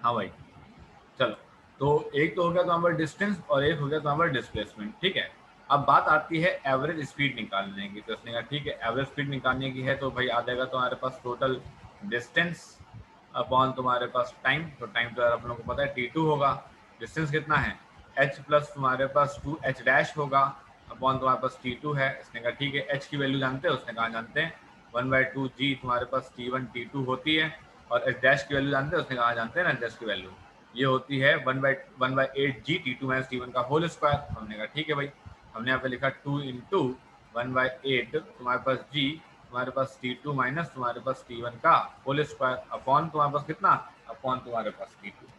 हाँ भाई चलो, तो एक तो हो गया तो हमारा डिस्टेंस और एक हो गया तो हमारा डिस्प्लेसमेंट। ठीक है, अब बात आती है एवरेज स्पीड निकालने की। तो उसने कहा ठीक है एवरेज स्पीड निकालने की है, तो भाई आ जाएगा तुम्हारे पास टोटल डिस्टेंस अपॉन तुम्हारे पास टाइम। तो टाइम तो यार अपन लोग को पता है T2 होगा। डिस्टेंस कितना है h प्लस तुम्हारे पास 2h डैश होगा अपॉन तुम्हारे पास T2 है। इसने कहा ठीक है h की वैल्यू जानते हैं, उसने कहा जानते हैं 1/2 g तुम्हारे पास T1 T2 होती है, और h डैश की वैल्यू जानते हैं, उसने कहा जानते हैं ना h डैश की वैल्यू ये होती है 1/8 जी T2 माइनस T1 का होल स्क्वायर। हमने कहा ठीक है भाई, हमने यहाँ पे लिखा 2 इंटू 1/8 तुम्हारे पास जी तुम्हारे पास T2 माइनस तुम्हारे पास T1 का होल स्क्वायर अपॉन तुम्हारे पास कितना अपॉन तुम्हारे पास T2।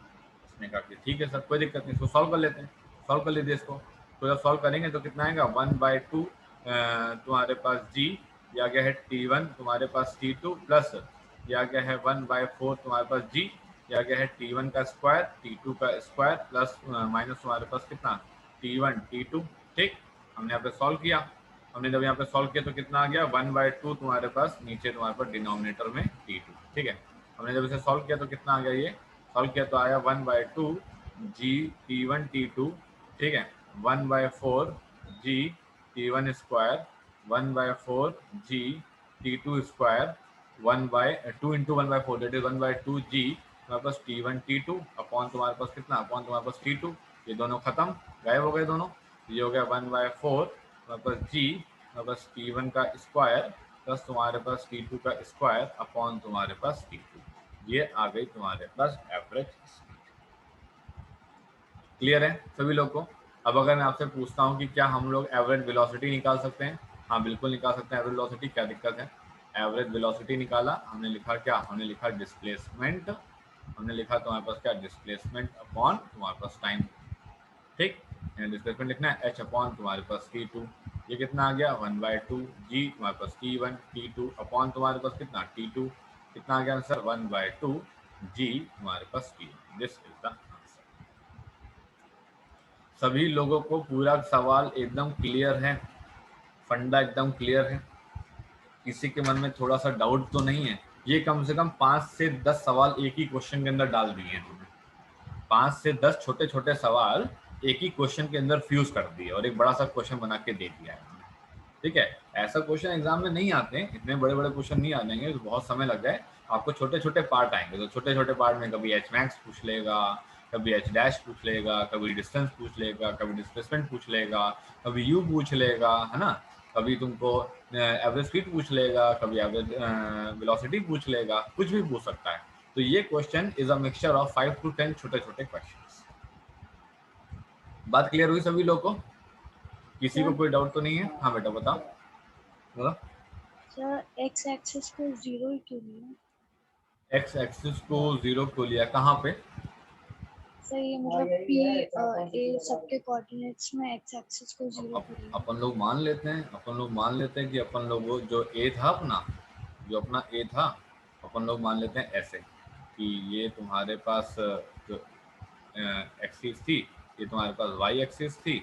उसने कहा कि ठीक है सर कोई दिक्कत नहीं, इसको सॉल्व कर लेते हैं। सॉल्व कर लीजिए इसको। तो जब सॉल्व करेंगे तो कितना आएगा 1/2 तुम्हारे पास जी या गया है T1 तुम्हारे पास T2 प्लस या गया है 1/4 तुम्हारे पास जी या गया है T1 का स्क्वायर T2 का स्क्वायर प्लस माइनस तुम्हारे पास कितना T1 T2। ठीक, हमने यहाँ पे सॉल्व किया। हमने जब यहाँ पे सॉल्व किया तो कितना आ गया 1/2 तुम्हारे पास नीचे तुम्हारे पास डिनोमिनेटर में T2। ठीक है, हमने जब इसे सॉल्व किया तो कितना आ गया, ये सॉल्व किया तो आया 1/2 जी T1 T2। ठीक है, 1/4 G T1 square 1/4 G T2 square 1/2 into 1/4 that is 1/2 G तुम्हारे पास T1 T2 अपॉन तुम्हारे पास कितना अपॉन तुम्हारे पास T2। ये दोनों खत्म गायब हो गए दोनों। ये हो गया 1/4 तुम्हारे पास जी तुम्हारे पास T1 का स्क्वायर प्लस तुम्हारे पास T2 का स्क्वायर अपॉन तुम्हारे पास T2। ये आ गई तुम्हारे पास एवरेज स्पीड। क्लियर है सभी लोग को? अब अगर मैं आपसे पूछता हूँ कि क्या हम लोग एवरेज वेलोसिटी निकाल सकते हैं? हाँ बिल्कुल निकाल सकते हैं एवरेज वेलोसिटी, क्या दिक्कत है? एवरेज वेलोसिटी निकाला हमने, लिखा क्या हमने लिखा डिस्प्लेसमेंट। हमने लिखा तुम्हारे पास क्या डिस्प्लेसमेंट अपॉन तुम्हारे पास टाइम। ठीक, डिस्प्लेसमेंट लिखना है h अपॉन तुम्हारे पास T2। ये कितना आ गया 1/2 जी तुम्हारे पास T1 T2 अपॉन तुम्हारे पास कितना T2। कितना आ गया आंसर 1/2 जी तुम्हारे पास T1। This is the answer. सभी लोगों को पूरा सवाल एकदम क्लियर है? फंडा एकदम क्लियर है? किसी के मन में थोड़ा सा डाउट तो नहीं है? ये कम से कम 5 से 10 सवाल एक ही क्वेश्चन के अंदर डाल दिए हैं। 5 से 10 छोटे छोटे सवाल एक ही क्वेश्चन के अंदर फ्यूज कर दिए और एक बड़ा सा क्वेश्चन बना के दे दिया है। ठीक है, ऐसा क्वेश्चन एग्जाम में नहीं आते हैं, इतने बड़े बड़े क्वेश्चन नहीं आ जाएंगे तो बहुत समय लग जाए। आपको छोटे छोटे पार्ट आएंगे, तो छोटे छोटे पार्ट में कभी एच मैक्स पूछ लेगा, कभी एच डैश पूछ लेगा, कभी डिस्टेंस पूछ लेगा, कभी डिस्प्लेसमेंट पूछ लेगा, कभी यू पूछ लेगा, है ना, कभी तुमको एवरेज स्पीड पूछ लेगा, कभी एवरेज वेलोसिटी पूछ लेगा, कुछ भी पूछ सकता है। तो ये question is a mixture of 5 to 10 छोटे छोटे क्वेश्चन। बात क्लियर हुई सभी लोग को? किसी को कोई डाउट तो नहीं है? हाँ बेटा बताओ बोलो। सर एक्स एक्सिस को 0 क्यों लिया? एक्स एक्सिस को 0 क्यों लिया, कहाँ पे? सर ये मतलब पी ए सबके कोऑर्डिनेट्स में एक्स एक्सिस को 0 क्यों लिया? अपन लोग मान लेते हैं, अपन लोग मान लेते हैं कि अपन लोग जो ए था अपना, जो अपना ए था, अपन लोग मान लेते हैं ऐसे कि ये तुम्हारे पास जो एक्सिस थी, ये तुम्हारे पास वाई एक्सिस थी,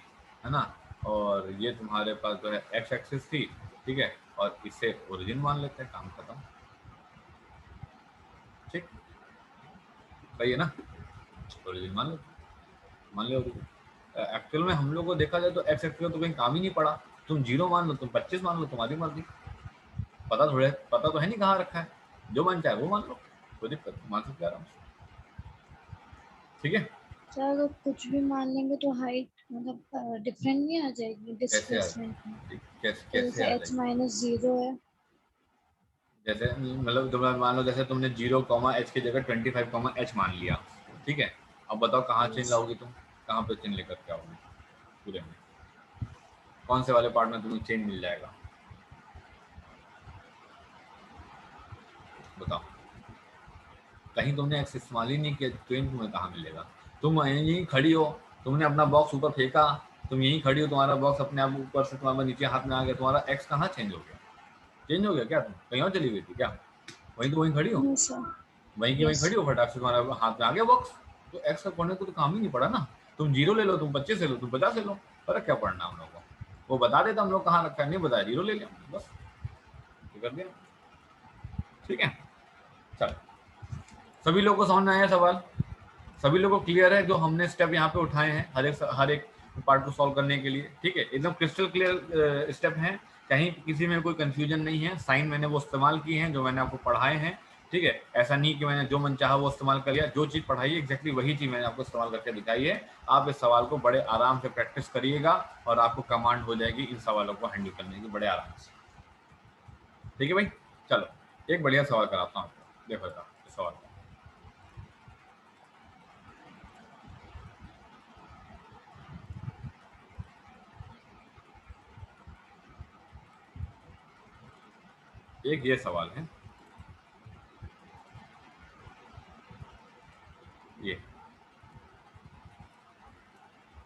है ना, और ये तुम्हारे पास जो है एक्स एक्सिस थी। ठीक है, और इसे ओरिजिन मान लेते हैं, काम खत्म। ठीक, सही है ना, ओरिजिन मान लो, मान लो ओरिजिन। एक्चुअल में हम लोग को देखा जाए तो एक्स एक्सिस तो कहीं काम ही नहीं पड़ा। तुम 0 मान लो, तुम 25 मान लो, तुम्हारी मर्जी। पता तो है नहीं कहाँ रखा है, जो मन चाहे वो मान लो, कोई दिक्कत नहीं, मान सकते आराम से। ठीक है, सर अगर कुछ भी मान लेंगे तो हाइट मतलब डिफरेंट नहीं आ जाएगी कैसे आ डिस्प्लेसमेंट में? तो कैसे आ जैसे जाएगी? h-0 है। जैसे मतलब तुम्हें मान लो जैसे तुमने 0, h की जगह 25, h मान लिया। ठीक है, अब बताओ कहाँ चेंज यस। लाओगी तुम? कहाँ पे चेंज लेकर के आओगे पूरे में? कौन से वाले पार्ट में तुम्हें चेंज मिल जाएगा बताओ? कहीं तुमने एक्स इस्तेमाल ही नहीं किया, चेंज तुम्हें कहाँ मिलेगा? तुम यहीं खड़ी हो, तुमने अपना बॉक्स ऊपर फेंका, तुम यहीं खड़ी हो, तुम्हारा बॉक्स अपने आप ऊपर से तुम्हारे नीचे हाथ में आ गया, तुम्हारा एक्स कहाँ चेंज हो गया? चेंज हो गया क्या? तुम कहीं और चली गई थी क्या? वहीं तो वहीं खड़ी हो, नो सर। वहीं की वहीं यस। खड़ी हो, फटाक से तुम्हारा हाथ में आ गया बॉक्स। तो एक्स का पढ़ने को तो काम ही नहीं पड़ा ना। तुम 0 ले लो, तुम 25 ले लो, तुम 50 ले लो, फर्क क्या पड़ना हम लोग को? वो बता देता हम लोग कहाँ रखा है, नहीं बताया 0 ले लिया बस, ये कर दिया। ठीक है, चल सभी लोग को समझ में आया सवाल? सभी लोगों को क्लियर है जो हमने स्टेप यहाँ पे उठाए हैं हर एक पार्ट को सॉल्व करने के लिए? ठीक है, एकदम क्रिस्टल क्लियर स्टेप हैं, कहीं किसी में कोई कंफ्यूजन नहीं है। साइन मैंने वो इस्तेमाल किए हैं जो मैंने आपको पढ़ाए हैं। ठीक है, ऐसा नहीं कि मैंने जो मन चाहा वो इस्तेमाल कर लिया। जो चीज़ पढ़ाई है एग्जैक्टली वही चीज़ मैंने आपको इस्तेमाल करके दिखाई है। आप इस सवाल को बड़े आराम से प्रैक्टिस करिएगा और आपको कमांड हो जाएगी इन सवालों को हैंडल करने की बड़े आराम से। ठीक है भाई, चलो एक बढ़िया सवाल कराता हूँ आपको, देखो इस सवाल को। एक ये सवाल है, ये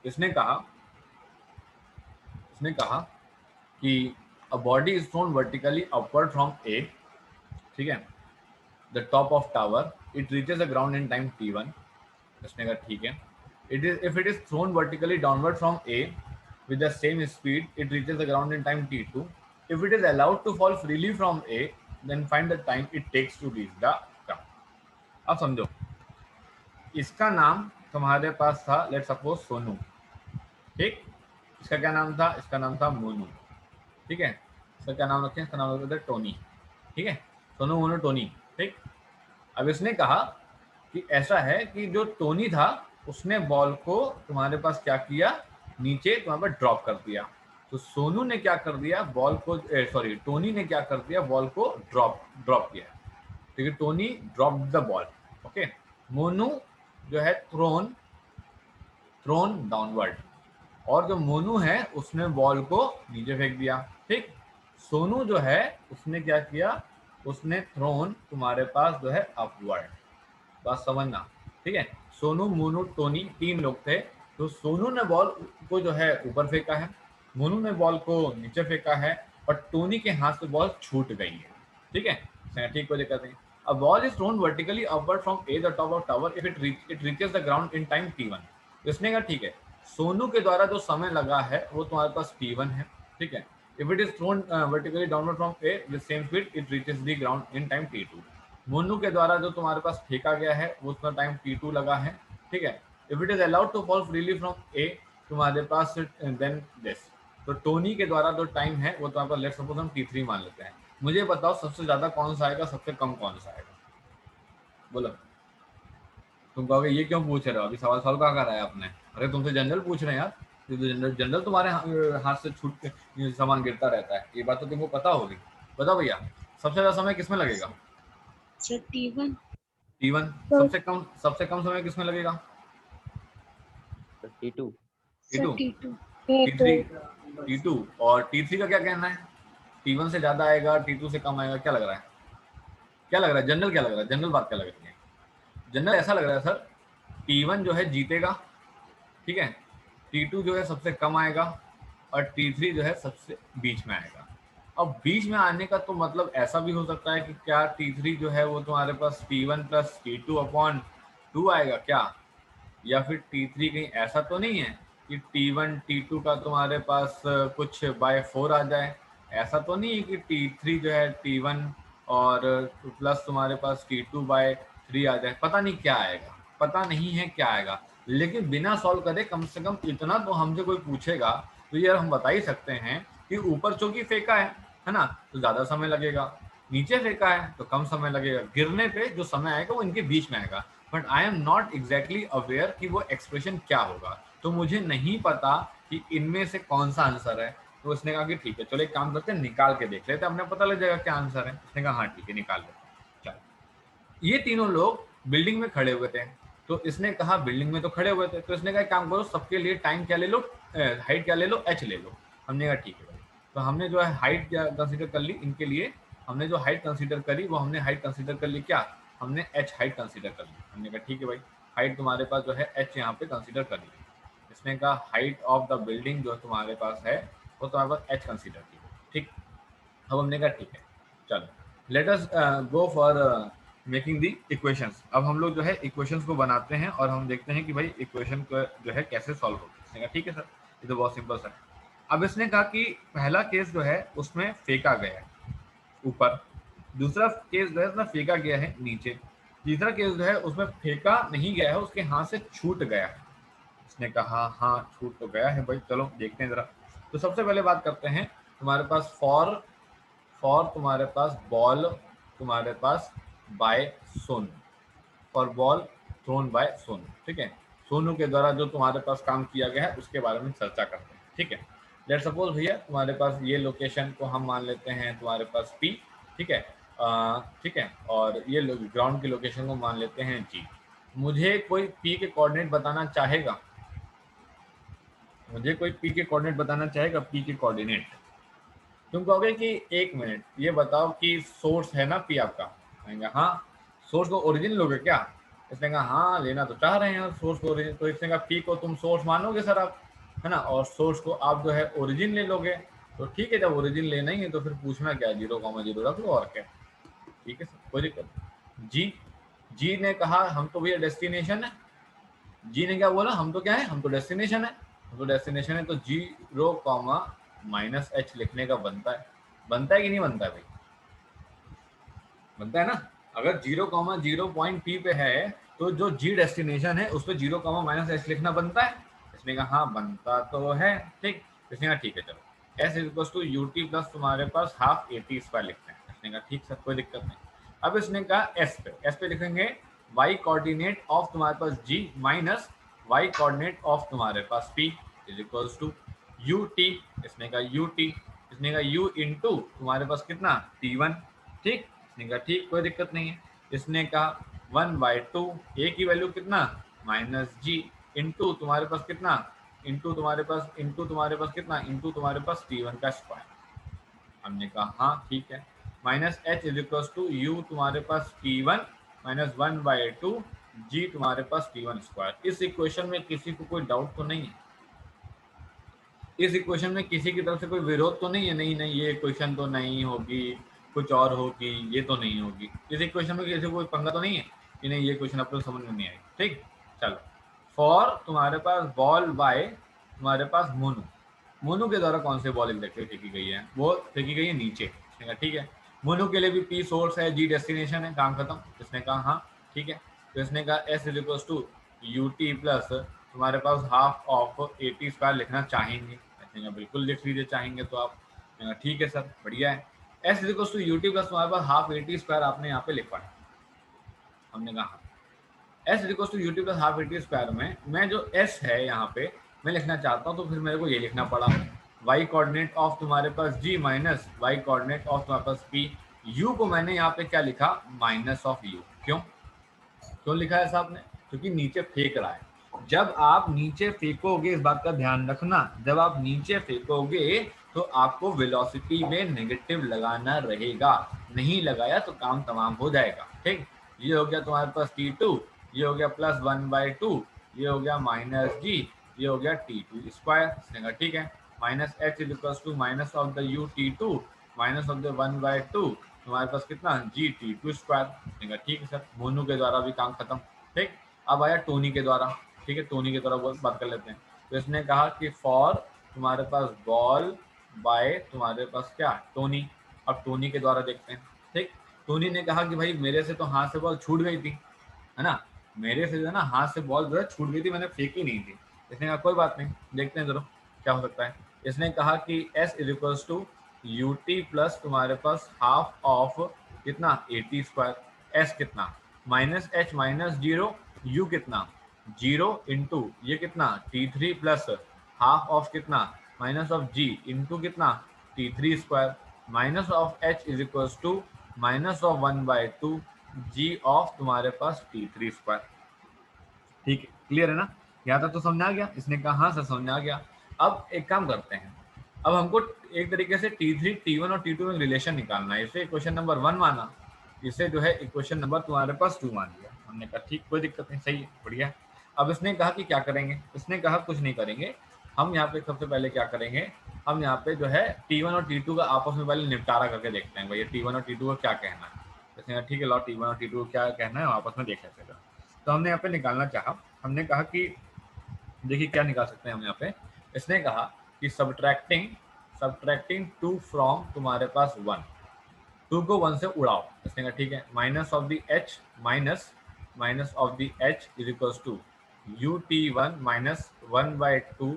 इसने कहा कि a body is thrown vertically upward from A, ठीक है, the top of tower, it reaches the ground in time t1। इसने कहा ठीक है, if it is thrown vertically downward from A with the same speed, it reaches the ground in time t2. If it is allowed to fall freely from A, then find the time it takes to reach the ground. अब समझो, इसका नाम तुम्हारे पास था let suppose Sonu, ठीक, इसका क्या नाम था? इसका नाम था मोनू, ठीक है। इसका क्या नाम रखें? इसका नाम रखते थे टोनी, ठीक है, सोनू मोनू टोनी, ठीक। अब इसने कहा कि ऐसा है कि जो टोनी था उसने बॉल को तुम्हारे पास क्या किया, नीचे तुम्हारे पास ड्रॉप कर दिया। तो सोनू ने क्या कर दिया, बॉल को सॉरी टोनी ने क्या कर दिया, बॉल को ड्रॉप किया, ठीक है। Tony drop the ball, okay. Monu जो है थ्रोन डाउनवर्ड, और जो मोनू है उसने बॉल को नीचे फेंक दिया, ठीक। सोनू जो है उसने क्या किया, उसने थ्रोन तुम्हारे पास जो है अपवर्ड। बात समझना, ठीक है। सोनू मोनू टोनी तीन लोग थे, तो सोनू ने बॉल को जो है ऊपर फेंका है, मोनू ने बॉल को नीचे फेंका है, और टोनी के हाथ से बॉल छूट गई है, ठीक है। ठीक, कोई दिक्कत नहीं। A ball is thrown vertically upward from A the top of tower if it reaches the ground in time t1। इसने कहा ठीक है, सोनू के द्वारा जो समय लगा है वो तुम्हारे पास t1 है, ठीक है। If it is thrown vertically downward from A with same speed it reaches the ground in time t2। Monu के द्वारा जो तुम्हारे पास फेंका गया है वो उसका टाइम t2 लगा है, ठीक है। If it is allowed to fall freely from A तुम्हारे पास देन दिस, तो टोनी के द्वारा जो टाइम है वो तुम्हारे पास लेट्स सपोज हम t3 मान लेते हैं। मुझे बताओ सबसे ज्यादा कौन सा आएगा, सबसे कम कौन सा आएगा, बोलो। तुम कहोगे ये क्यों पूछ रहे हो, अभी सवाल सॉल्व कहाँ कर रहा है आपने? अरे तुमसे जनरल पूछ रहे हैं यार, ये तो जनरल तुम्हारे हाथ से छूट के सामान गिरता रहता है, ये बात तो तुमको पता होगी। बताओ भैया, सबसे ज्यादा समय किसमें लगेगा? Sir t1। t1। सबसे कम समय किसमें लगेगा? t2। Sir t2। t3, t2। और t3 का क्या कहना है? t1 से ज्यादा आएगा, t2 से कम आएगा, क्या लग रहा है? क्या लग रहा है जनरल, क्या लग रहा है जनरल, बात क्या लग रही है जनरल? ऐसा लग रहा है सर, t1 जो है जीतेगा, ठीक है, t2 जो है सबसे कम आएगा, और t3 जो है सबसे बीच में आएगा। अब बीच में आने का तो मतलब ऐसा भी हो सकता है कि क्या t3 जो है वो तुम्हारे पास t1 प्लस t2 अपॉन 2 आएगा क्या, या फिर t3 कहीं ऐसा तो नहीं है कि t1 t2 का तुम्हारे पास कुछ बाय 4 आ जाए, ऐसा तो नहीं है कि t3 जो है t1 और प्लस तुम्हारे पास t2 बाय 3 आ जाए, पता नहीं क्या आएगा, पता नहीं है क्या आएगा। लेकिन बिना सॉल्व करे कम से कम इतना तो हमसे कोई पूछेगा तो यार हम बता ही सकते हैं कि ऊपर चौकी फेंका है ना, तो ज्यादा समय लगेगा, नीचे फेंका है तो कम समय लगेगा, गिरने पे जो समय आएगा वो इनके बीच में आएगा। But I am not exactly aware कि वो एक्सप्रेशन क्या होगा, तो मुझे नहीं पता कि इनमें से कौन सा आंसर है। तो उसने कहा कि ठीक है चलो एक काम करते हैं, निकाल के देख लेते हैं, अपने पता लग जाएगा क्या आंसर है। उसने कहा हाँ ठीक है निकाल लेते हैं। चलो, ये तीनों लोग बिल्डिंग में खड़े हुए थे, तो इसने कहा बिल्डिंग में तो खड़े हुए थे, तो इसने कहा काम करो सबके लिए टाइम क्या ले लो, हाइट क्या ले लो, h ले लो। हमने कहा ठीक है भाई, तो हमने जो है हाइट क्या कंसीडर कर ली इनके लिए, हमने जो हाइट कंसीडर करी वो हमने हाइट कंसीडर कर ली, क्या हमने h हाइट कंसीडर कर ली। हमने कहा ठीक है भाई, हाइट तुम्हारे पास जो है h यहाँ पे कंसीडर कर ली। इसने कहा हाइट ऑफ द बिल्डिंग जो तुम्हारे पास है वो तुम्हारे पास h कंसीडर की, ठीक। अब हमने कहा ठीक है चलो let us go for making the equations. अब हम लोग जो है इक्वेशंस को बनाते हैं और हम देखते हैं कि भाई इक्वेशन को जो है कैसे सॉल्व होगा। इसने कहा ठीक है सर, ये तो बहुत सिंपल सा है। अब इसने कहा कि पहला केस जो है उसमें फेंका गया है ऊपर, दूसरा केस जो है उसमें फेंका गया है नीचे, तीसरा केस जो है उसमें फेंका नहीं गया है, उसके हाथ से छूट गया है। इसने कहा हाँ छूट तो गया है भाई, चलो देखते हैं जरा। तो सबसे पहले बात करते हैं, तुम्हारे पास फॉर तुम्हारे पास बॉल तुम्हारे पास by Sonu, for ball thrown by Sonu, ठीक है। सोनू के द्वारा जो तुम्हारे पास काम किया गया है उसके बारे में चर्चा करते हैं, ठीक है। लेट सपोज भैया तुम्हारे पास ये लोकेशन को हम मान लेते हैं तुम्हारे पास पी, ठीक है। ठीक है, और ये ग्राउंड की लोकेशन को मान लेते हैं जी। मुझे कोई पी के कोऑर्डिनेट बताना चाहेगा, मुझे कोई पी के कोऑर्डिनेट बताना चाहेगा, पी के कोऑर्डिनेट। तुम कहोगे कि एक मिनट ये बताओ कि सोर्स है ना पी आपका, कहेंगे हाँ। सोर्स को ओरिजिन लोगे क्या? इसने कहा हाँ लेना तो चाह रहे हैं सोर्स को ओरिजिन। तो इसने कहा पी को तुम सोर्स मानोगे सर आप, है ना, और सोर्स को आप जो है ओरिजिन ले लोगे। तो ठीक है, जब ओरिजिन लेना ही है तो फिर पूछना क्या, 0,0 रख लो और क्या। ठीक है सर, कोई दिक्कत। जी ने कहा हम तो भैया डेस्टिनेशन है। जी ने क्या बोला, हम तो क्या है, हम तो डेस्टिनेशन है। हम तो डेस्टिनेशन है, तो 0,-h लिखने का बनता है कि नहीं बनता है भाई? बनता है ना। अगर 0,0 पॉइंट पी पे है तो जो जी डेस्टिनेशन है उस पर 0,-h लिखना बनता है। इसने कहा हाँ बनता तो है, ठीक। इसने कहा ठीक है चलो, S is to U T plus तुम्हारे पास हाफ ए टी स्क्वायर लिखते हैं। इसने कहा ठीक सर कोई दिक्कत नहीं। अब इसने कहा एस पे लिखेंगे वाई कोऑर्डिनेट ऑफ तुम्हारे पास G minus Y coordinate of तुम्हारे पास P is equals to U T. इसने कहा यू टी, इसने कहा यू इंटू तुम्हारे पास कितना T1, ठीक। इसने कहा ठीक कोई दिक्कत नहीं है। इसने कहा 1/2 ए की वैल्यू कितना माइनस जी इंटू तुम्हारे पास कितना, इंटू तुम्हारे पास कितना, इंटू तुम्हारे पास T1 का स्क्वायर। हमने कहा हाँ ठीक है, minus H is equal to U तुम्हारे पास T1 माइनस 1/2 जी तुम्हारे पास T1 स्क्वायर। इस इक्वेशन में किसी को कोई डाउट तो नहीं है? इस इक्वेशन में किसी की तरफ से कोई विरोध तो नहीं है? नहीं नहीं ये इक्वेशन तो नहीं होगी, कुछ और होगी, ये तो नहीं होगी। इस इक्वेशन में किसी को कोई पंगा तो नहीं है कि नहीं ये इक्वेशन आपको समझ में नहीं आई, ठीक। चलो, फॉर तुम्हारे पास बॉल बाय तुम्हारे पास मोनू, मोनू के द्वारा कौन से बॉल एग्जैक्टली फेंकी गई है, वो फेंकी गई है नीचे। ठीक है, मोनू के लिए भी पी सोर्स है, जी डेस्टिनेशन है, काम खत्म। इसने कहा हाँ ठीक है। तो इसने कहा S is equal to U T plus तुम्हारे पास half of A T square लिखना चाहेंगे। बिल्कुल लिख लीजिए चाहेंगे तो आप। ठीक है सर बढ़िया है। S is equal to U T plus तुम्हारे पास हाफ ए टी स्क्वायर आपने यहाँ पे लिखा है। हमने कहा S is equal to U T plus half A T square में मैं जो एस है यहाँ पे मैं लिखना चाहता हूँ, तो फिर मेरे को ये लिखना पड़ा वाई कोऑर्डिनेट ऑफ तुम्हारे पास G minus Y coordinate of तुम्हारे पास पी। यू को मैंने यहाँ पे क्या लिखा, माइनस ऑफ यू। क्यों क्यों लिखा है साहब ने? क्योंकि नीचे फेंक रहा है। जब आप नीचे फेंकोगे, इस बात का ध्यान रखना, जब आप नीचे फेंकोगे तो आपको वेलोसिटी में नेगेटिव लगाना रहेगा, नहीं लगाया तो काम तमाम हो जाएगा, ठीक। ये हो गया तुम्हारे पास T2, ये हो गया प्लस 1/2, ये हो गया माइनस जी, ये हो गया T2 स्क्वायर। ठीक है, minus H is equal to minus of the U T2 minus of the 1/2 तुम्हारे पास कितना जी T2 स्क्वायर। ठीक है सर, मोनू के द्वारा भी काम खत्म, ठीक। अब आया टोनी के द्वारा, ठीक है, टोनी के द्वारा बात कर लेते हैं। तो इसने कहा कि फॉर तुम्हारे पास बॉल बाय तुम्हारे पास क्या टोनी। अब टोनी के द्वारा देखते हैं, ठीक। टोनी ने कहा कि भाई मेरे से तो हाथ से बॉल छूट गई थी, है ना, मेरे से जो है ना हाथ से बॉल जो है छूट गई थी, मैंने फेंकी नहीं थी। इसने कहा कोई बात नहीं, देखते हैं जरूर क्या हो सकता है। इसने कहा कि S is equals to U T plus तुम्हारे पास हाफ ऑफ कितना ए टी स्क्वायर। एस कितना minus H minus zero, U कितना 0 इंटू ये कितना T3 प्लस हाफ ऑफ कितना माइनस ऑफ जी इंटू कितना T3 square minus of H is equal to minus of 1/2 G of तुम्हारे पास T3 square. ठीक है, क्लियर है ना, यहाँ तक तो समझ आ गया? इसने कहा हाँ सर समझ आ गया। अब एक काम करते हैं, अब हमको एक तरीके से T3 T1 और T2 में रिलेशन निकालना है। इसे इक्वेशन नंबर 1 माना, इसे जो है इक्वेशन नंबर तुम्हारे पास 2 मान लिया। हमने कहा ठीक कोई दिक्कत नहीं, सही है बढ़िया। अब इसने कहा कि क्या करेंगे, इसने कहा कुछ नहीं करेंगे, हम यहाँ पे सबसे पहले क्या करेंगे, हम यहाँ पे जो है T1 और T2 का आपस में पहले निपटारा करके देखते हैं, भाई T1 और T2 का क्या कहना है। इसने कहा ठीक है लो T1 और T2 को क्या कहना है आपस में देख लेते हैं। तो हमने यहाँ पे निकालना चाहा, हमने कहा कि देखिए क्या निकाल सकते हैं हम यहाँ पे। इसने कहा कि सब्ट्रैक्टिंग 2 फ्रॉम तुम्हारे पास 1, 2 को 1 से उड़ाओ, इसने कहा ठीक है, minus of the h minus of the h is equals to ut1 minus 1/2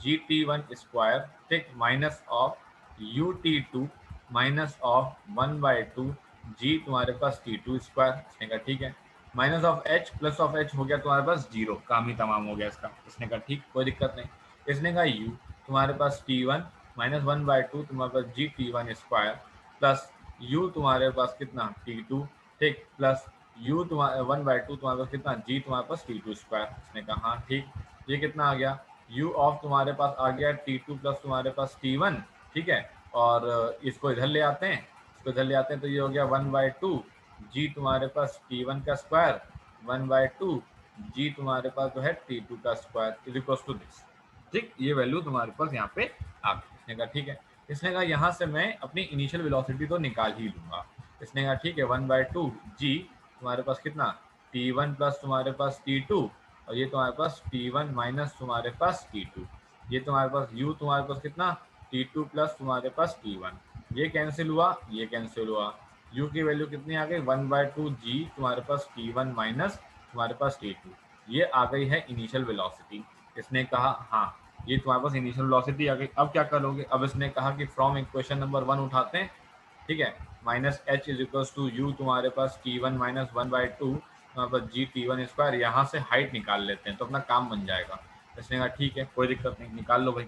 gt1 square, ठीक, minus of ut2 minus of 1/2 g तुम्हारे पास t2 स्क्वायर, इसने कहा ठीक है, minus of h plus of h हो गया तुम्हारे पास जीरो, काम ही तमाम हो गया इसका, इसने कहा ठीक, कोई दिक्कत नहीं। इसने कहा u तुम्हारे पास t1 माइनस 1/2 तुम्हारे पास जी t1 स्क्वायर प्लस u तुम्हारे पास कितना t2, ठीक, प्लस u तुम्हारे 1/2 तुम्हारे पास कितना g तुम्हारे पास t2 स्क्वायर, इसने कहा हाँ ठीक, ये कितना आ गया u ऑफ तुम्हारे पास आ गया t2 प्लस तुम्हारे पास t1, ठीक है, और इसको इधर ले आते हैं, इसको इधर ले आते हैं तो ये हो गया 1/2 g तुम्हारे पास t1 का स्क्वायर 1/2 g तुम्हारे पास जो है t2 का square is equal to this, ठीक, ये वैल्यू तुम्हारे पास यहाँ पे आ गई। इसने कहा ठीक है, इसने कहा यहाँ से मैं अपनी इनिशियल वेलोसिटी तो निकाल ही लूंगा, इसने कहा ठीक है 1/2 g तुम्हारे पास कितना t1 प्लस तुम्हारे पास t2 और ये तुम्हारे पास t1 माइनस तुम्हारे पास t2, ये तुम्हारे पास u तुम्हारे पास कितना t2 प्लस तुम्हारे पास t1, ये कैंसिल हुआ, ये कैंसिल हुआ, u की वैल्यू कितनी आ गई 1/2 g तुम्हारे पास t1 माइनस तुम्हारे पास t2, ये आ गई है इनिशियल वेलोसिटी। इसने कहा हाँ ये तुम्हारे पास इनिशियल वेलोसिटी आ गई, अब क्या करोगे, अब इसने कहा कि फ्रॉम इक्वेशन नंबर 1 उठाते हैं, ठीक है, minus H is equals to U तुम्हारे पास t1 माइनस 1/2 तुम्हारे पास जी t1 स्क्वायर, यहाँ से हाइट निकाल लेते हैं तो अपना काम बन जाएगा। इसने कहा ठीक है कोई दिक्कत नहीं, निकाल लो भाई।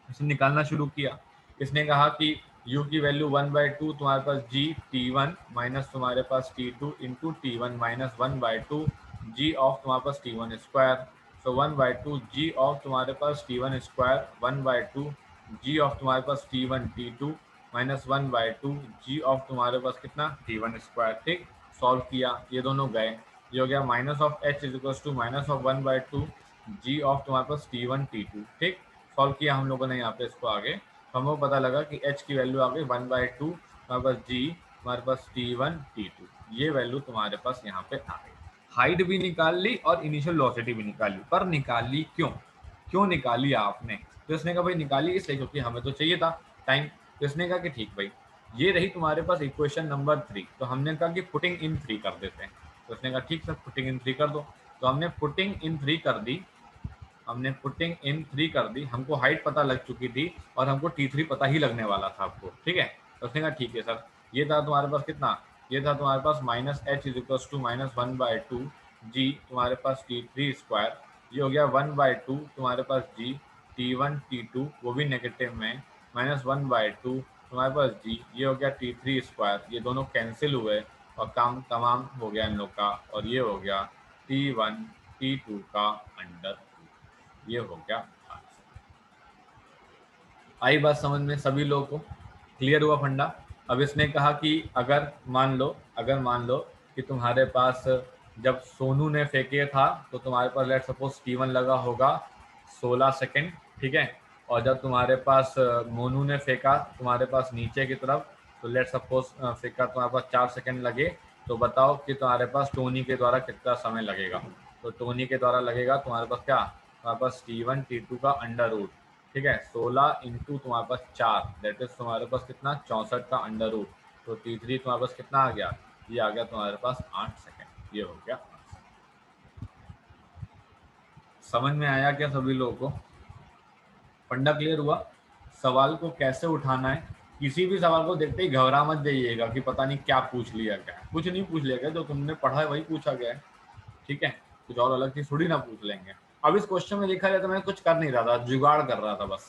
इसने निकालना शुरू किया, इसने कहा कि u की वैल्यू 1/2 तुम्हारे पास जी t1 माइनस तुम्हारे पास t2 into t1 minus 1/2 G of तुम्हारे पास t1 square, so 1/2 G of तुम्हारे पास t1 स्क्वायर 1/2 जी ऑफ तुम्हारे पास t1 t2 minus 1/2 G of तुम्हारे पास कितना t1 स्क्वायर, ठीक, सॉल्व किया, ये दोनों गए, ये हो गया minus of h is equal to minus of 1/2 G of तुम्हारे पास t1 t2, ठीक, सॉल्व किया हम लोगों ने यहाँ पे इसको आगे, तो हमको पता लगा कि h की वैल्यू आ गई 1/2 तुम्हारे पास g तुम्हारे पास t1 t2, ये वैल्यू तुम्हारे पास यहाँ पे आ गई। हाइट भी निकाल ली और इनिशियल वेलोसिटी भी निकाल ली, पर निकाली क्यों, क्यों निकाली आपने, तो इसने कहा भाई निकाली इसलिए क्योंकि हमें तो चाहिए था टाइम, तो इसने कहा कि ठीक भाई ये रही तुम्हारे पास इक्वेशन नंबर 3, तो हमने कहा कि पुटिंग इन 3 कर देते हैं, तो उसने कहा ठीक सर पुटिंग इन 3 कर दो, तो हमने पुटिंग इन 3 कर दी, हमने पुटिंग इन 3 कर दी, हमको हाइट पता लग चुकी थी और हमको t3 पता ही लगने वाला था आपको, ठीक है, तो उसने कहा ठीक है सर, ये था तुम्हारे पास कितना, ये था तुम्हारे पास minus H is equal to minus 1/2 G तुम्हारे पास t3 स्क्वायर, ये हो गया 1/2 तुम्हारे पास जी t1 t2 वो भी नेगेटिव में माइनस 1/2 तुम्हारे पास जी, ये हो गया t3 स्क्वायर, ये दोनों कैंसिल हुए और काम तमाम हो गया इन लोग का, और ये हो गया t1 t2 का अंडर, ये हो गया। आई बात समझ में सभी लोगों को, क्लियर हुआ फंडा। अब इसने कहा कि अगर मान लो कि तुम्हारे पास जब सोनू ने फेंके था तो तुम्हारे पास लेट सपोज T1 लगा होगा 16 सेकेंड, ठीक है, और जब तुम्हारे पास मोनू ने फेंका तुम्हारे पास नीचे की तरफ तो लेट सपोज फेंका तुम्हारे पास 4 सेकेंड लगे, तो बताओ कि तुम्हारे पास टोनी के द्वारा कितना समय लगेगा, तो टोनी के द्वारा लगेगा तुम्हारे पास क्या, तुम्हारे पास T1 T2 का अंडर रूट, ठीक है, 16 इंटू तुम्हारे पास 4 दैट इज तुम्हारे पास कितना 64 का अंडर रूट, तो T3 तुम्हारे पास कितना आ गया, ये आ गया तुम्हारे पास 8 सेकेंड, ये हो गया। समझ में आया क्या सभी लोगों को, फंडा क्लियर हुआ। सवाल को कैसे उठाना है, किसी भी सवाल को देखते ही घबरा मत जाइएगा कि पता नहीं क्या पूछ लिया गया, कुछ नहीं पूछ लिया गया, जो तुमने पढ़ा है वही पूछा गया है, ठीक है, कुछ और अलग चीज थोड़ी ना पूछ लेंगे। अब इस क्वेश्चन में देखा जाए तो मैं कुछ कर नहीं रहा था, जुगाड़ कर रहा था बस,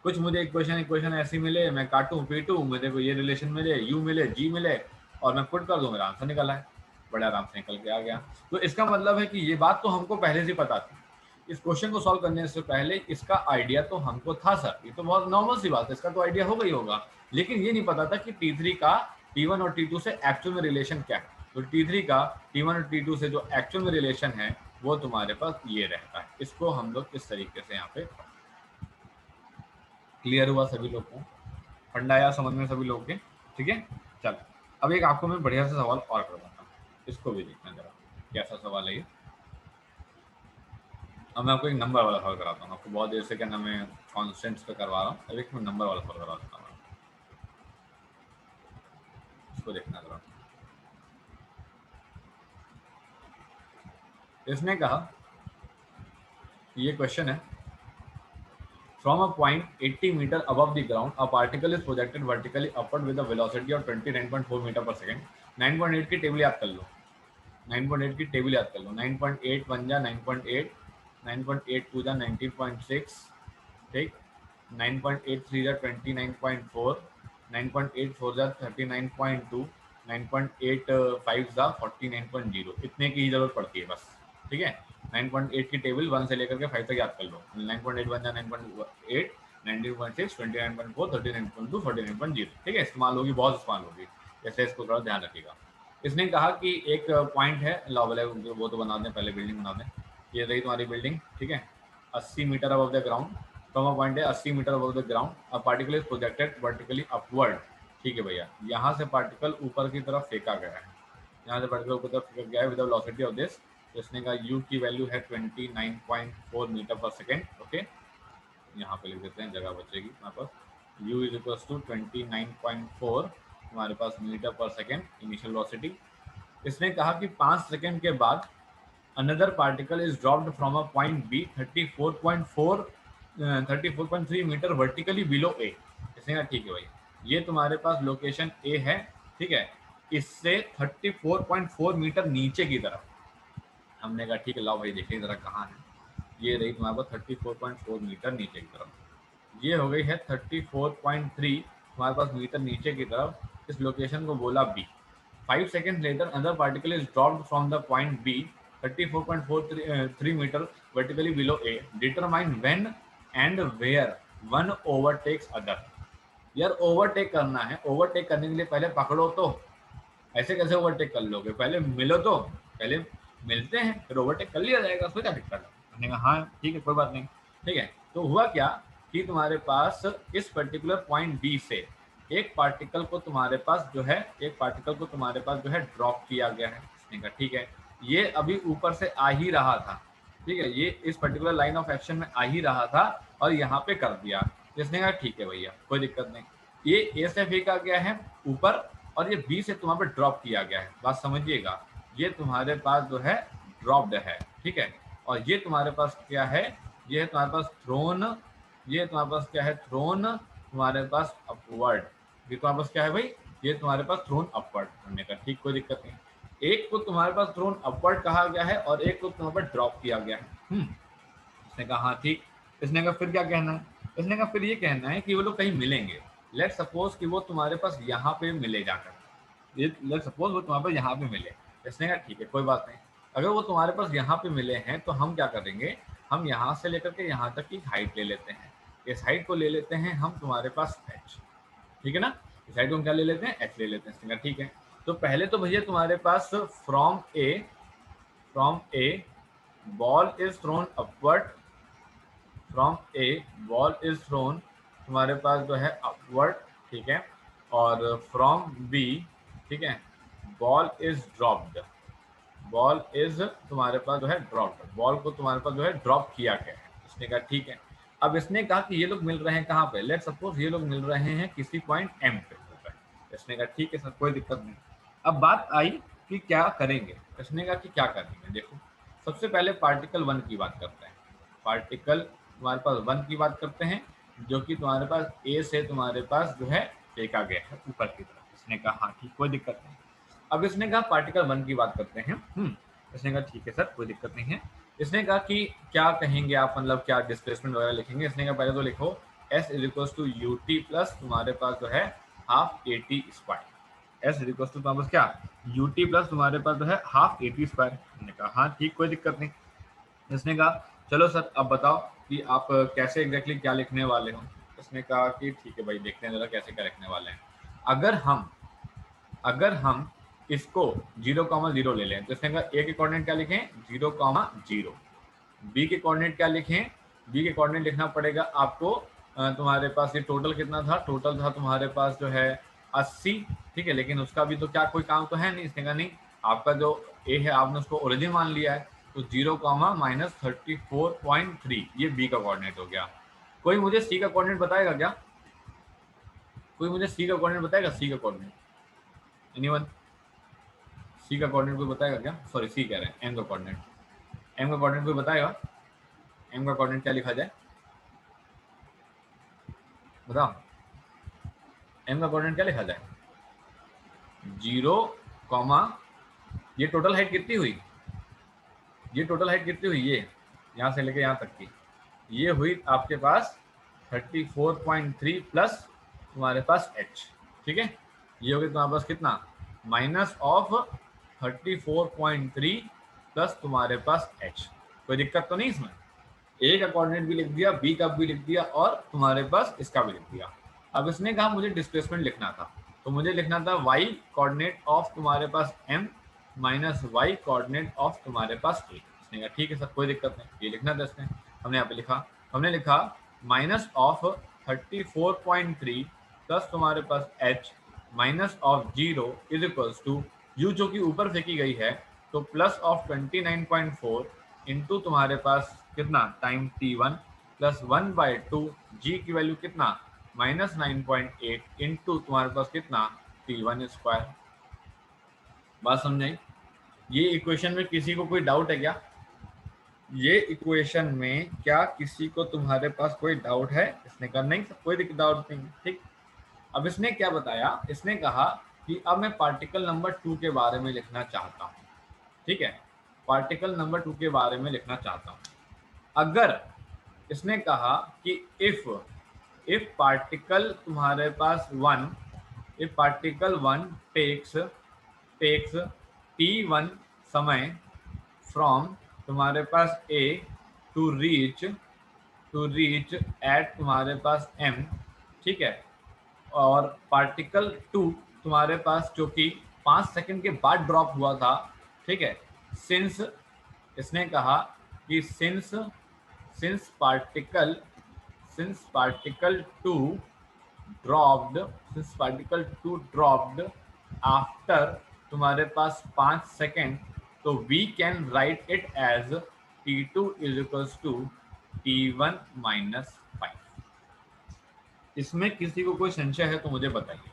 कुछ मुझे इक्वेशन ऐसी मिले, मैं काटूं पीटूं, मेरे को ये रिलेशन मिले, यू मिले जी मिले और मैं पुट कर दूं, मेरा आंसर निकला है, बड़े आराम से निकल के आ गया। तो इसका मतलब है कि ये बात तो हमको पहले से पता थी, इस क्वेश्चन को सॉल्व करने से पहले इसका आइडिया तो हमको था सर, ये तो बहुत नॉर्मल सी बात है, इसका तो आइडिया हो गई होगा, लेकिन ये नहीं पता था कि T3 का T1 और T2 से एक्चुअल में रिलेशन क्या है। तो T3 का T1 और T2 से जो एक्चुअल में रिलेशन है वो तुम्हारे पास ये रहता है, इसको हम लोग इस तरीके से यहाँ पे, क्लियर हुआ सभी लोग को, फंडा आया समझ में सभी लोग के, ठीक है। चल अब एक आपको मैं बढ़िया सा सवाल और करवाता हूँ, इसको भी देखना जरा कैसा सवाल है ये। अब मैं आपको एक नंबर वाला सवाल कराता हूँ, आपको बहुत देर से क्या नाम मैं कॉन्स्टेंट्स पे करवा रहा हूँ, अब एक मैं नंबर वाला सवाल करा देता हूँ। इसको देखना जरा। इसने कहा, ये क्वेश्चन है, from a point 80 metre above the ground a particle is projected vertically upward with a velocity of 29.4 metre पर सेकंड। 9.8 की टेबल याद कर लो, 9.8 की टेबल याद कर लो। 9.8 1 जा 9.8, 9.8 2 जा 19.6, ठीक, 9.83 जा 29.4, 9.84 जा 39.2, 9.85 जा 49.0, इतने की ही जरूरत पड़ती है बस, ठीक है। 9.8 की टेबल 1 से लेकर के 5 तक याद कर लो। 9.81 जा 9.8, 19.6, 29.4, 39.2, 49.0, ठीक है। इस्तेमाल होगी, बहुत इस्तेमाल होगी, जैसे इसको थोड़ा ध्यान रखिएगा। इसने कहा कि एक पॉइंट है, लाओ वाले वो तो बना दें, पहले बिल्डिंग बना दें। ये रही तुम्हारी बिल्डिंग, ठीक है, 80 metre above the ground. From a point है 80 metre above the ground a particle is projected vertically upward, ठीक है भैया। यहाँ से पार्टिकल ऊपर की तरफ फेंका गया है, यहाँ से पार्टिकल ऊपर तरफ फेंका गया है विद वेलोसिटी ऑफ दिस। तो इसने कहा u की वैल्यू है 29.4 मीटर पर सेकेंड, ओके। यहाँ पे लिख देते हैं, जगह बचेगी हमारे पास। u इज इक्वल टू 29.4 हमारे पास मीटर पर सेकेंड इनिशियल वेलोसिटी। इसने कहा कि 5 सेकेंड के बाद another particle is dropped from a point B 34.3 metre vertically below A। इसने कहा ठीक है भाई, ये तुम्हारे पास लोकेशन A है, ठीक है, इससे 34.4 मीटर नीचे की तरफ। हमने कहा ठीक है, लाओ भाई देखिए जरा कहाँ है। ये रही तुम्हारे पास 34.4 मीटर नीचे की तरफ। ये हो गई है 34.3 हमारे पास मीटर नीचे की तरफ। इस लोकेशन को बोला B। 5 seconds later, another particle is dropped from the point B, 34.43 meter vertically below A. Determine when and where one overtakes other. यार ओवरटेक करना है, ओवरटेक करने के लिए पहले पकड़ो तो, ऐसे कैसे ओवरटेक कर लोगे, पहले मिलो तो, पहले मिलते हैं फिर ओवरटेक कर लिया जाएगा, उसमें क्या दिक्कत है। मैंने कहा हाँ ठीक है कोई बात नहीं, ठीक है। तो हुआ क्या कि तुम्हारे पास इस पर्टिकुलर पॉइंट बी से एक पार्टिकल को तुम्हारे पास जो है, एक पार्टिकल को तुम्हारे पास जो है ड्रॉप किया गया है। इसने कहा ठीक है, ये अभी ऊपर से आ ही रहा था, ठीक है, ये इस पर्टिकुलर लाइन ऑफ एक्शन में आ ही रहा था और यहाँ पे कर दिया। इसने कहा ठीक है भैया कोई दिक्कत नहीं, ये ए से फेंका गया है ऊपर और ये बी से तुम्हारे पे ड्रॉप किया गया है। बात समझिएगा, ये तुम्हारे पास जो है ड्रॉप्ड है, ठीक है, और ये तुम्हारे पास क्या है, ये है तुम्हारे पास थ्रोन, ये तुम्हारे पास क्या है, थ्रोन तुम्हारे पास अपवर्ड। ये तुम्हारे पास क्या है भाई, ये तुम्हारे पास थ्रोन अपवर्ड। हमने कहा ठीक कोई दिक्कत नहीं, एक को तुम्हारे पास थ्रोन अपवर्ड कहा गया है और एक को तुम्हारे पास ड्रॉप किया गया है। इसने कहा हाँ ठीक। इसने कहा फिर क्या कहना है, इसने कहा फिर ये कहना है कि वो लोग कहीं मिलेंगे। लेट सपोज कि वो तुम्हारे पास यहाँ पे मिले जाकर, ये लेट सपोज वो तुम्हारे पास यहाँ पे मिले। इसने कहा ठीक है कोई बात नहीं, अगर वो तुम्हारे पास यहाँ पे मिले हैं तो हम क्या करेंगे, हम यहाँ से लेकर के यहाँ तक की हाइट ले लेते हैं। इस हाइट को ले लेते हैं हम तुम्हारे पास h, ठीक है ना। इस हाइट को हम क्या ले लेते हैं, h ले लेते हैं। इसने कहा ठीक है, तो पहले तो भैया तुम्हारे पास from A ball is thrown upward, from A ball is thrown तुम्हारे पास जो है अपवर्ड, ठीक है, और फ्रॉम बी, ठीक है, ball is dropped, ball is तुम्हारे पास जो है ड्रॉप्ड, बॉल को तुम्हारे पास जो है ड्रॉप किया गया है। इसने कहा ठीक है। अब इसने कहा कि ये लोग मिल रहे हैं कहाँ पे, लेट सपोज ये लोग मिल रहे हैं किसी पॉइंट एम पे। इसने कहा ठीक है सर कोई दिक्कत नहीं। अब बात आई कि क्या करेंगे। इसने कहा कि क्या करेंगे, देखो सबसे पहले पार्टिकल 1 की बात करते हैं। पार्टिकल तुम्हारे पास 1 की बात करते हैं, जो कि तुम्हारे पास ए से तुम्हारे पास जो है फेंका गया है ऊपर की तरफ। इसने कहा हाँ ठीक कोई दिक्कत नहीं। अब इसने कहा पार्टिकल 1 की बात करते हैं। इसने कहा ठीक है सर कोई दिक्कत नहीं है। इसने कहा कि क्या कहेंगे आप, मतलब क्या डिस्प्लेसमेंट वगैरह लिखेंगे। इसने कहा पहले तो लिखो S is equal to U T plus तुम्हारे पास जो है half A T square. S is equal to तुम्हारे पास क्या, यू टी प्लस तुम्हारे पास जो है हाफ ए टी स्क्वायर। हमने कहा हाँ ठीक कोई दिक्कत नहीं। इसने कहा चलो सर अब बताओ कि आप कैसे एग्जैक्टली क्या लिखने वाले हो। इसने कहा कि ठीक है भाई देखते हैं जरा कैसे क्या लिखने वाले हैं। अगर हम इसको 0,0 ले लें तो इसने कहा ए के कोऑर्डिनेट क्या लिखें, 0,0। बी के कोऑर्डिनेट क्या लिखें, बी के कोऑर्डिनेट लिखना पड़ेगा आपको तुम्हारे पास ये टोटल कितना था, टोटल था तुम्हारे पास जो है 80, ठीक है, लेकिन उसका भी तो क्या कोई काम तो है नहीं। इसने कहा नहीं, आपका जो ए है आपने उसको ओरिजिन मान लिया है, तो 0,-34.3 ये बी का कोऑर्डिनेट हो गया। कोई मुझे सी का कोऑर्डिनेट बताएगा क्या, कोई मुझे सी का कोऑर्डिनेट बताएगा, सी का कोऑर्डिनेट एनीवन? सी का कोऑर्डिनेट कोई बताएगा क्या? सॉरी सी कह रहे हैं, एम का कोऑर्डिनेट। एम का कोऑर्डिनेट कोई बताएगा? एम का कोऑर्डिनेट क्या लिखा जाए, बताओ। एम का कोऑर्डिनेट क्या लिखा जाए? 0, ये टोटल हाइट कितनी हुई? ये टोटल हाइट कितनी हुई? ये यहाँ से लेके यहाँ तक की, ये हुई आपके पास 34.3 प्लस तुम्हारे पास h, ठीक है। ये हो गया तुम्हारे पास कितना, माइनस ऑफ 34.3 प्लस तुम्हारे पास h। कोई दिक्कत तो नहीं इसमें? ए का कोऑर्डिनेट भी लिख दिया, बी का भी लिख दिया और तुम्हारे पास इसका भी लिख दिया। अब इसने कहा मुझे डिस्प्लेसमेंट लिखना था, तो मुझे लिखना था y कोऑर्डिनेट ऑफ तुम्हारे पास m minus y coordinate of तुम्हारे पास a। इसने कहा ठीक है सर, कोई दिक्कत नहीं, ये लिखना था इसने। हमने यहाँ पे लिखा, हमने लिखा माइनस ऑफ 34.3 प्लस तुम्हारे पास h minus of 0 is equals to u जो कि ऊपर फेंकी गई है, तो प्लस ऑफ 29.4 इंटू तुम्हारे पास कितना टाइम t1 प्लस 1/2 g की वैल्यू कितना माइनस 9.8 इंटू तुम्हारे पास कितना t1 स्क्वायर। बात समझाई? ये इक्वेशन में किसी को कोई डाउट है क्या? ये इक्वेशन में क्या किसी को तुम्हारे पास कोई डाउट है? इसने कहा नहीं सर, कोई डाउट नहीं, ठीक। अब इसने क्या बताया, इसने कहा कि अब मैं पार्टिकल नंबर 2 के बारे में लिखना चाहता हूँ, ठीक है। पार्टिकल नंबर 2 के बारे में लिखना चाहता हूँ। अगर इसने कहा कि इफ पार्टिकल तुम्हारे पास 1, इफ पार्टिकल 1 टेक्स t1 समय फ्रॉम तुम्हारे पास a टू रीच एट तुम्हारे पास m, ठीक है, और पार्टिकल 2 तुम्हारे पास जो कि 5 सेकंड के बाद ड्रॉप हुआ था, ठीक है। सिंस इसने कहा कि सिंस पार्टिकल 2 ड्रॉप्ड आफ्टर तुम्हारे पास 5 सेकंड, तो we can write it as t2 is equals to t1 minus 5। इसमें किसी को कोई संशय है तो मुझे बताइए।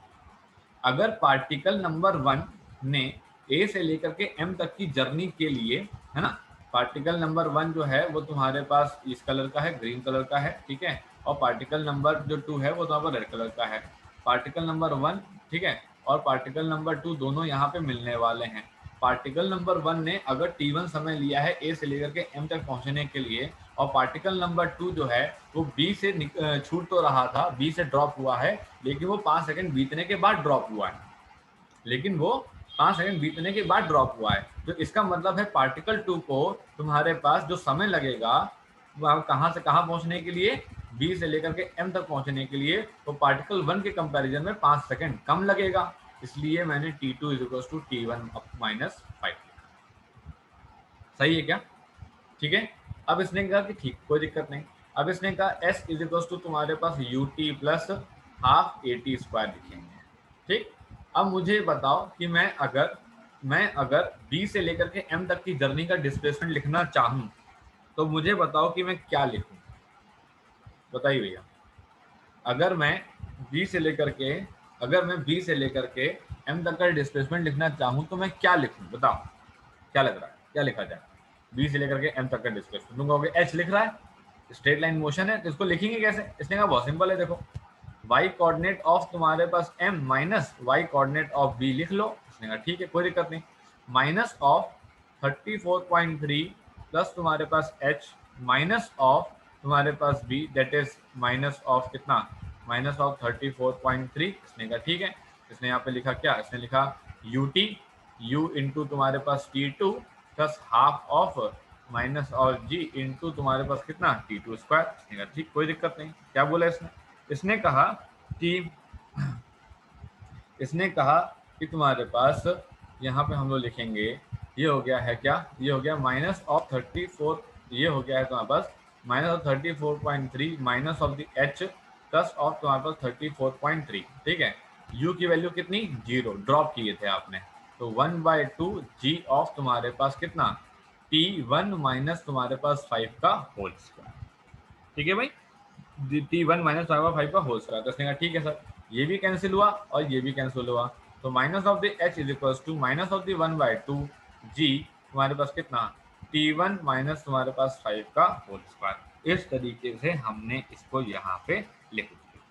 अगर पार्टिकल नंबर 1 ने ए से लेकर के एम तक की जर्नी के लिए, है ना, पार्टिकल नंबर 1 जो है वो तुम्हारे पास इस कलर का है, ग्रीन कलर का है, ठीक है, और पार्टिकल नंबर जो 2 है वो तुम्हारा रेड कलर का है। पार्टिकल नंबर 1, ठीक है, और पार्टिकल नंबर 2 दोनों यहाँ पे मिलने वाले हैं। पार्टिकल नंबर 1 ने अगर t1 समय लिया है ए से लेकर के एम तक पहुंचने के लिए, और पार्टिकल नंबर 2 जो है वो बी से छूट तो रहा था, बी से ड्रॉप हुआ है, लेकिन वो 5 सेकंड बीतने के बाद ड्रॉप हुआ है, लेकिन वो 5 सेकंड बीतने के बाद ड्रॉप हुआ है। तो इसका मतलब है पार्टिकल 2 को तुम्हारे पास जो समय लगेगा वह कहाँ से कहाँ पहुंचने के लिए, बी से लेकर के एम तक पहुंचने के लिए, तो पार्टिकल 1 के कंपैरिजन में 5 सेकंड कम लगेगा। इसलिए मैंने t2 is equal to t1 minus 5। सही है क्या? ठीक है। अब इसने कहा कि ठीक, कोई दिक्कत नहीं। अब इसने कहा s इज इक्वल टू तुम्हारे पास ut plus half at square लिखेंगे, ठीक। अब मुझे बताओ कि मैं अगर b से लेकर के m तक की जर्नी का डिस्प्लेसमेंट लिखना चाहूँ तो मुझे बताओ कि मैं क्या लिखूँ, बताइए भैया। अगर मैं b से लेकर के m तक का डिस्प्लेसमेंट लिखना चाहूँ तो मैं क्या लिखूँ, बताओ क्या लग रहा है, क्या लिखा जाए? b से लेकर के m तक का डिस्प्लेसमेंट, तुम कहोगे h लिख रहा है, स्ट्रेट लाइन मोशन है, तो इसको लिखेंगे कैसे? इसने कहा बहुत सिंपल है, देखो y कोऑर्डिनेट ऑफ तुम्हारे पास m minus y coordinate of b लिख लो। इसने कहा ठीक है, कोई दिक्कत नहीं। माइनस ऑफ 34.3 प्लस तुम्हारे पास h माइनस ऑफ तुम्हारे पास b, that is minus of कितना, माइनस ऑफ 34.3। इसने कहा ठीक है। इसने यहाँ पे लिखा क्या, इसने लिखा u इंटू तुम्हारे पास t2 plus half of minus और g इंटू तुम्हारे पास कितना t2 स्क्वायर। इसने कहा ठीक, कोई दिक्कत नहीं। क्या बोला इसने? इसने कहा कि तुम्हारे पास यहाँ पे हम लोग लिखेंगे, ये हो गया है क्या, ये हो गया माइनस ऑफ 34, ये हो गया है तुम्हारे पास minus of 34.3 minus of the h plus of तुम्हारे पास 34.3, ठीक है। u की वैल्यू कितनी, 0 ड्रॉप किए थे आपने, तो 1/2 g ऑफ तुम्हारे पास कितना t1 माइनस तुम्हारे पास 5 का होल स्क्वायर, ठीक है भाई, t1 माइनस 5 का होल स्क्वायर। तो इसने कहा ठीक है सर, ये भी कैंसिल हुआ और ये भी कैंसिल हुआ, तो minus of the H is equal to minus of the 1/2 G तुम्हारे पास कितना T1 माइनस तुम्हारे पास 5 का होल स्क्वायर। इस तरीके से हमने इसको यहाँ पे लिख दिया।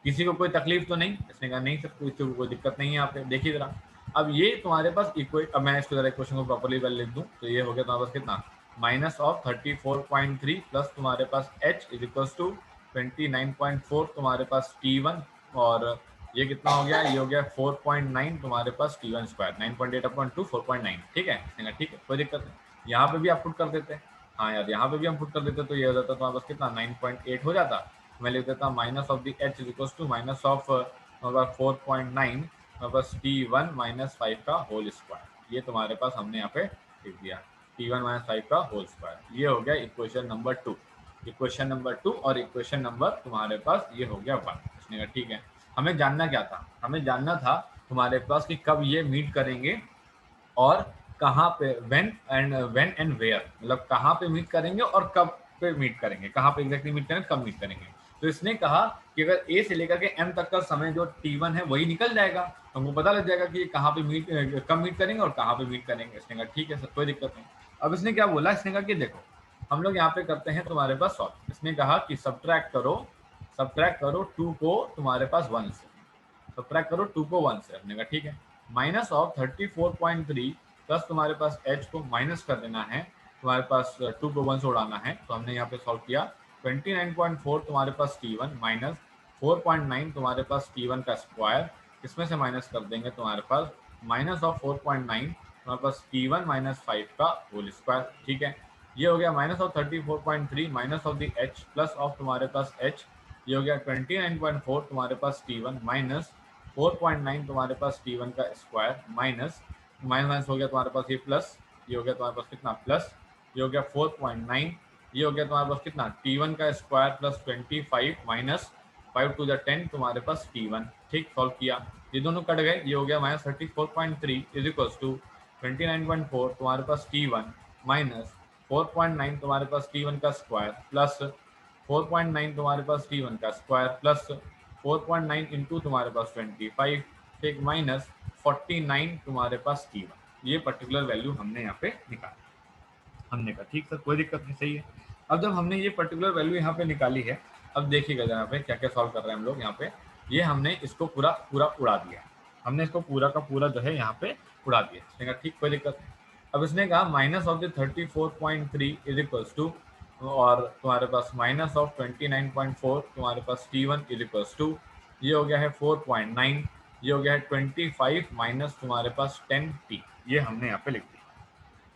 किसी को कोई तकलीफ तो नहीं? इसने कहा नहीं सर, किसी को कोई दिक्कत नहीं है। यहाँ पे देखिए जरा, अब ये तुम्हारे पास इक्वेट, अब मैं इसको जरा इक्वेशन को प्रॉपर्ली लिख दूं तो ये हो गया तुम्हारे पास कितना माइनस ऑफ 34.3 प्लस तुम्हारे पास h इज इक्वल टू 29.4 तुम्हारे पास T1 और ये कितना हो गया, ये हो गया 4.9 तुम्हारे पास T1 स्क्वायर 9.8/2 4.9। ठीक है, ठीक है कोई दिक्कत नहीं। यहाँ पे भी आप पुट कर देते हैं, हाँ यार यहाँ पे भी हम पुट कर देते तो ये हो जाता तुम्हारे पास कितना 9.8 हो जाता। मैं लिख देता minus of the H is equal to minus of 4.9 बस T1 माइनस 5 का होल स्क्वायर। ये तुम्हारे पास हमने यहाँ पे लिख दिया T1 माइनस 5 का होल स्क्वायर। ये हो गया इक्वेशन नंबर 2, इक्वेशन नंबर 2 और इक्वेशन नंबर तुम्हारे पास ये हो गया 1। इसने कहा ठीक है, हमें जानना क्या था, हमें जानना था तुम्हारे पास कि कब ये मीट करेंगे और कहाँ पे, व्हेन एंड वेयर, मतलब कहाँ पे मीट करेंगे और कब पे मीट करेंगे, कहाँ पे एग्जैक्टली मीट करेंगे, कब मीट करेंगे। तो इसने कहा कि अगर ए से लेकर के एम तक का समय जो T1 है वही निकल जाएगा तो हमको पता लग जाएगा कि कहाँ पे मीट, कब मीट करेंगे और कहाँ पे मीट करेंगे। इसने कहा ठीक है सर कोई दिक्कत नहीं। अब इसने क्या बोला, इसने कहा कि देखो हम लोग यहाँ पे करते हैं तुम्हारे पास सॉल्व। इसने कहा कि सब्ट्रैक्ट करो 2 को तुम्हारे पास 1 से, सब्ट्रैक्ट करो 2 को 1 से। हमने कहा ठीक है, माइनस ऑफ 34.3 प्लस तुम्हारे पास h को माइनस कर देना है, तुम्हारे पास 2 को 1 से उड़ाना है। तो हमने यहाँ पे सॉल्व किया 29.4 तुम्हारे पास T1 माइनस 4.9 तुम्हारे पास T1 का स्क्वायर, इसमें से माइनस कर देंगे तुम्हारे पास माइनस ऑफ 4.9 तुम्हारे पास T1 माइनस 5 का होल स्क्वायर। ठीक है, ये हो गया minus of 34.3 minus of the h plus of तुम्हारे पास h, ये हो गया 29.4 तुम्हारे पास T1 माइनस 4.9 तुम्हारे पास T1 का स्क्वायर माइनस माइनस हो गया तुम्हारे पास ये प्लस, ये हो गया तुम्हारे पास कितना प्लस, ये हो गया 4.9, ये हो गया तुम्हारे पास कितना T1 का square plus 25 minus 5 to the 10 तुम्हारे पास T1। ठीक, सॉल्व किया, ये दोनों कट गए, ये हो गया माइनस 34.3 इज इक्वल्स टू 29.4 तुम्हारे पास T1 माइनस 4.9 तुम्हारे पास T1 का स्क्वायर प्लस 4.9 तुम्हारे पास T1 का स्क्वायर प्लस 4.9 इंटू तुम्हारे पास 25, ठीक, माइनस 49 तुम्हारे पास T1। ये पर्टिकुलर वैल्यू हमने यहाँ पे निकाली। हमने कहा ठीक सर कोई दिक्कत नहीं, सही है। अब जब हमने ये पर्टिकुलर वैल्यू यहाँ पे निकाली है, अब देखिएगा यहाँ पे क्या क्या सॉल्व कर रहे हैं हम लोग। यहाँ पे ये हमने इसको पूरा पूरा उड़ा दिया, हमने इसको पूरा का पूरा जो है यहाँ पे उड़ा दिया। इसने कहा ठीक कोई दिक्कत नहीं। अब इसने कहा minus of the 34.3 is equals to और तुम्हारे पास माइनस ऑफ 29.4 तुम्हारे पास T1 इज इक्वल्स टू, ये हो गया है 4.9, ये हो गया है 25 माइनस तुम्हारे पास 10T, ये हमने यहाँ पे लिख दिया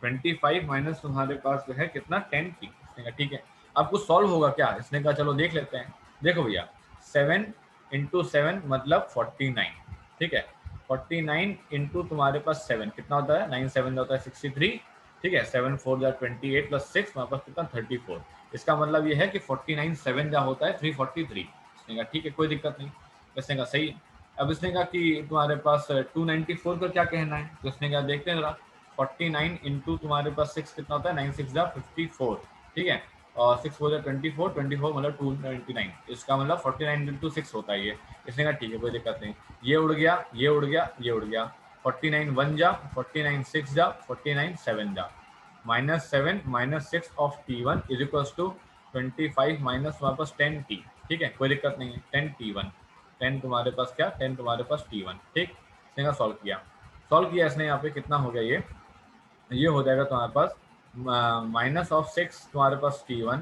25 माइनस तुम्हारे पास जो है कितना 10T। इसने कहा ठीक है, अब कुछ सॉल्व होगा क्या? इसने कहा चलो देख लेते हैं। देखो भैया 7 इंटू 7 मतलब 49, ठीक है, 49 इंटू तुम्हारे पास 7 कितना होता है, 9 7 होता है 63, ठीक है, 7 4 जा 28 प्लस 6 हमारे पास कितना 34। इसका मतलब ये है कि 49 7 जा होता है 343। इसने कहा ठीक है कोई दिक्कत नहीं। इसने कहा सही है। अब इसने कहा कि तुम्हारे पास 294 का क्या कहना है, तो इसने कहा देखते हैं जरा 49 इंटू तुम्हारे पास 6 कितना होता है, 9 6 जा 54, ठीक है, और 6 4 जा 24, 24 मतलब 299, इसका मतलब 49 इंटू 6 होता है ये। इसने कहा ठीक है कोई दिक्कत नहीं, ये उड़ गया, ये उड़ गया, ये उड़ गया, 49 1 जा, 49 6 जा, 49 7 जा, minus 7 minus 6 of T1 is equals to 25 minus तुम्हारे पास 10T, ठीक है कोई दिक्कत नहीं है, 10 T1, 10 तुम्हारे पास क्या, 10 तुम्हारे पास T1, ठीक। इसने कहा सॉल्व किया इसने, यहाँ पे कितना हो गया, ये हो जाएगा तुम्हारे पास माइनस ऑफ 6 तुम्हारे पास T1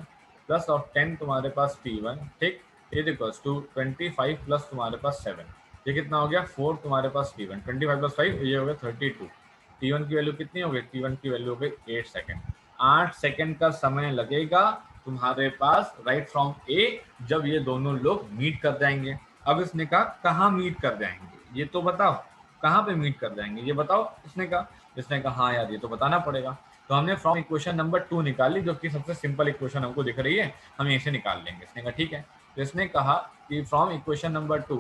प्लस ऑफ 10 तुम्हारे पास T1, ठीक, इज इक्वल्स टू 25 प्लस तुम्हारे पास 7, ये कितना हो गया 4 तुम्हारे पास T1, 25 प्लस 5 ये हो गया 32। T1 की वैल्यू कितनी हो गई, T1 की वैल्यू हो गई 8 सेकेंड। 8 सेकेंड का समय लगेगा तुम्हारे पास राइट फ्रॉम ए, जब ये दोनों लोग मीट कर जाएंगे। अब इसने कहा कहाँ मीट कर जाएंगे ये तो बताओ, कहाँ पे मीट कर जाएंगे ये बताओ। इसने कहा हाँ यार ये तो बताना पड़ेगा। तो हमने फ्रॉम इक्वेशन नंबर 2 निकाली, जो कि सबसे सिंपल इक्वेशन हमको दिख रही है, हम इसे निकाल लेंगे। इसने कहा ठीक है, तो इसने कहा कि फ्रॉम इक्वेशन नंबर 2,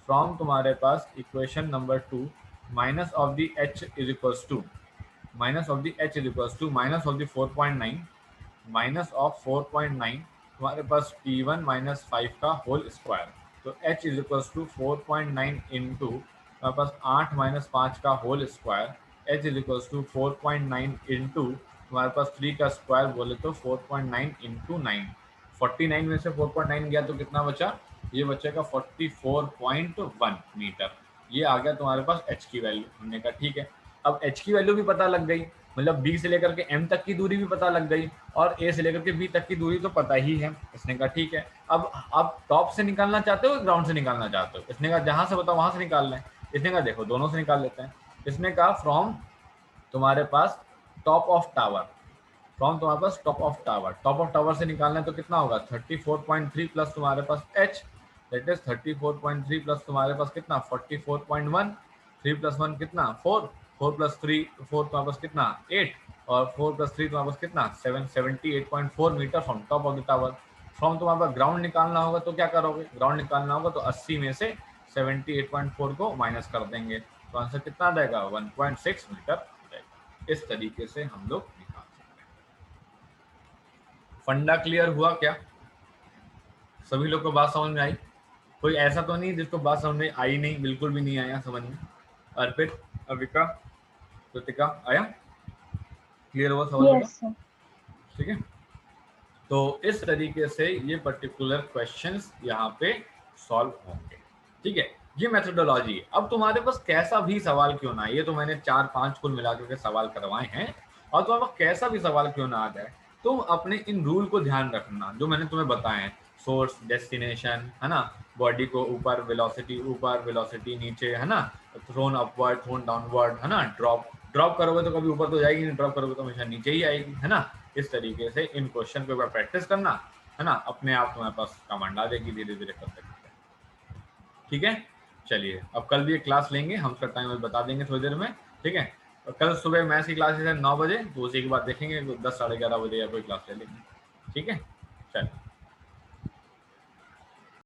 फ्रॉम तुम्हारे पास equation number 2 minus of the h is equals to minus of the h is equals to minus of the 4.9 minus of 4.9 तुम्हारे पास T1 माइनस 5 का होल स्क्वायर। तो h is equals to 4.9 into हमारे पास 8 minus 5 का whole square h is equal to 4.9 into हमारे पास 3 का स्क्वायर बोले तो 4.9 इंटू 9। 49 में से 4.9 गया तो कितना बचा, ये बचेगा 44.1 मीटर। ये आ गया तुम्हारे पास h की वैल्यू। हमने कहा ठीक है, अब h की वैल्यू भी पता लग गई, मतलब b से लेकर के m तक की दूरी भी पता लग गई और a से लेकर के b तक की दूरी तो पता ही है। इसने कहा ठीक है, अब आप टॉप से निकालना चाहते हो ग्राउंड से निकालना चाहते हो? इसने कहा जहां से बताओ वहां से निकाल लें। इसने कहा देखो दोनों से निकाल लेते हैं। इसने कहा फ्रॉम तुम्हारे पास टॉप ऑफ टावर, फ्रॉम तुम्हारे पास top of tower, top of tower से निकालना है तो कितना होगा 34.3 प्लस तुम्हारे पास h, दैट इज 34.3 प्लस तुम्हारे पास कितना 44.1, 3 प्लस 1 कितना 4, 4 प्लस 3 4 तुम्हारे पास कितना 8 और 4 प्लस 3 तुम्हारे पास कितना 778.4 metre from top of the tower. From तुम्हारे पास ग्राउंड निकालना होगा तो क्या करोगे, ग्राउंड निकालना होगा तो 80 में से 78.4 को माइनस कर देंगे तो आंसर कितना देगा 1.6 मीटर देगा। इस तरीके से हम लोग निकाल सकते हैं। फंडा क्लियर हुआ क्या? सभी लोग को बात समझ में आई? कोई ऐसा तो नहीं जिसको बात समझ में आई नहीं, बिल्कुल भी नहीं आया समझ में? अर्पित, अविका, कृतिका, आया क्लियर हुआ समझ में? Yes, sir. ठीक है, तो इस तरीके से ये पर्टिकुलर क्वेश्चंस यहाँ पे सॉल्व होंगे। ठीक है, ये मेथोडोलॉजी है। अब तुम्हारे पास कैसा भी सवाल क्यों ना आए, ये तो मैंने 4-5 कुल मिलाकर के सवाल करवाए हैं, और तुम्हारे पास कैसा भी सवाल क्यों ना आ जाए, तुम अपने इन रूल को ध्यान रखना जो मैंने तुम्हें बताए हैं। सोर्स, डेस्टिनेशन, है ना, बॉडी को ऊपर वेलोसिटी नीचे, है ना, थ्रोन अपवर्ड, थ्रोन डाउनवर्ड, है ना, ड्रॉप करोगे तो कभी ऊपर तो जाएगी नहीं, ड्रॉप करोगे तो हमेशा नीचे ही आएगी, है ना। इस तरीके से इन क्वेश्चन पे प्रैक्टिस करना, है ना, अपने आप तुम्हारे पास कमांड आ जाएगी धीरे धीरे करते करते। ठीक है, चलिए अब कल भी एक क्लास लेंगे हम, उसका टाइम बता देंगे थोड़ी देर में। ठीक है, और कल सुबह मैथ्स की क्लासेस है 9 बजे, तो उसी के बाद देखेंगे 10 साढ़े 11 बजे या कोई क्लास ले लेंगे। ठीक है, चलिए।